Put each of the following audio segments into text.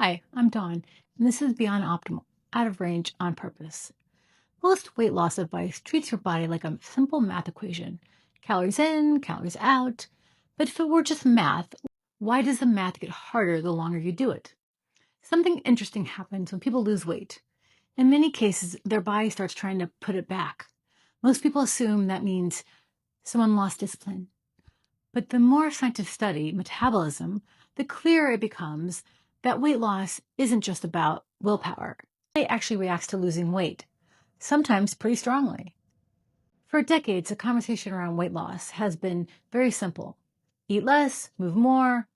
Hi, I'm Dawn, and this is Beyond Optimal, Out of Range on Purpose. Most weight loss advice treats your body like a simple math equation: calories in, calories out. But if it were just math, why does the math get harder the longer you do it? Something interesting happens when people lose weight. In many cases, their body starts trying to put it back. Most people assume that means someone lost discipline. But the more scientists study metabolism, the clearer it becomes that weight loss isn't just about willpower. It actually reacts to losing weight, sometimes pretty strongly. For decades, the conversation around weight loss has been very simple: eat less, move more,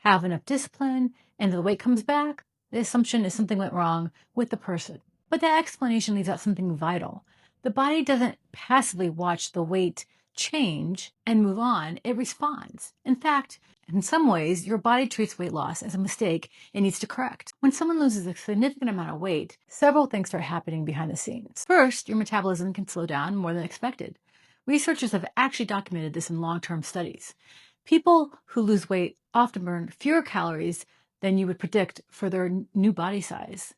have enough discipline, and if the weight comes back, the assumption is something went wrong with the person. But that explanation leaves out something vital. The body doesn't passively watch the weight change and move on, it responds. In fact, in some ways, your body treats weight loss as a mistake it needs to correct. When someone loses a significant amount of weight, several things start happening behind the scenes. First, your metabolism can slow down more than expected. Researchers have actually documented this in long-term studies. People who lose weight often burn fewer calories than you would predict for their new body size.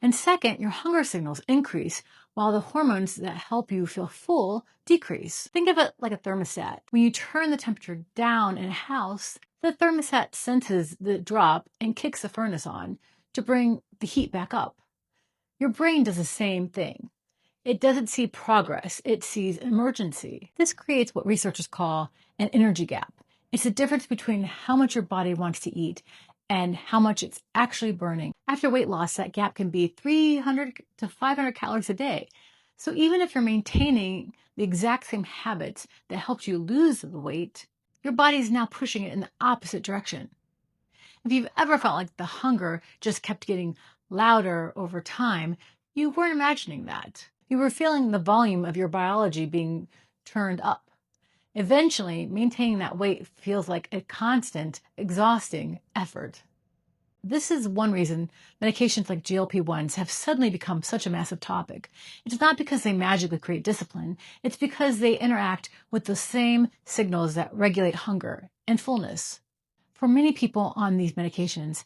And second, your hunger signals increase while the hormones that help you feel full decrease. Think of it like a thermostat. When you turn the temperature down in a house, the thermostat senses the drop and kicks the furnace on to bring the heat back up. Your brain does the same thing. It doesn't see progress, it sees emergency. This creates what researchers call an energy gap. It's the difference between how much your body wants to eat and how much it's actually burning. After weight loss, that gap can be 300 to 500 calories a day. So even if you're maintaining the exact same habits that helped you lose the weight, your body is now pushing it in the opposite direction. If you've ever felt like the hunger just kept getting louder over time, you weren't imagining that. You were feeling the volume of your biology being turned up. Eventually, maintaining that weight feels like a constant, exhausting effort. This is one reason medications like GLP-1s have suddenly become such a massive topic. It's not because they magically create discipline, it's because they interact with the same signals that regulate hunger and fullness. For many people on these medications,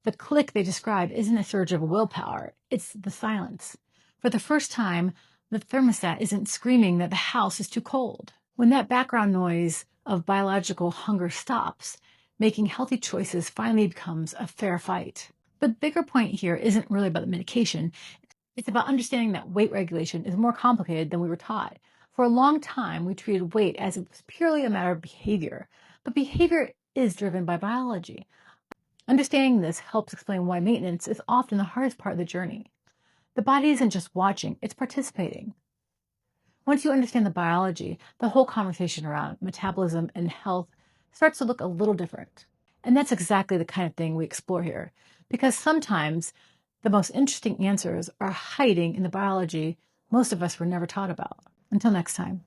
the click they describe isn't a surge of willpower, it's the silence. For the first time, the thermostat isn't screaming that the house is too cold. When that background noise of biological hunger stops, making healthy choices finally becomes a fair fight. But the bigger point here isn't really about the medication. It's about understanding that weight regulation is more complicated than we were taught. For a long time, we treated weight as it was purely a matter of behavior. But behavior is driven by biology. Understanding this helps explain why maintenance is often the hardest part of the journey. The body isn't just watching, it's participating. Once you understand the biology, the whole conversation around metabolism and health starts to look a little different. And that's exactly the kind of thing we explore here, because sometimes the most interesting answers are hiding in the biology most of us were never taught about. Until next time.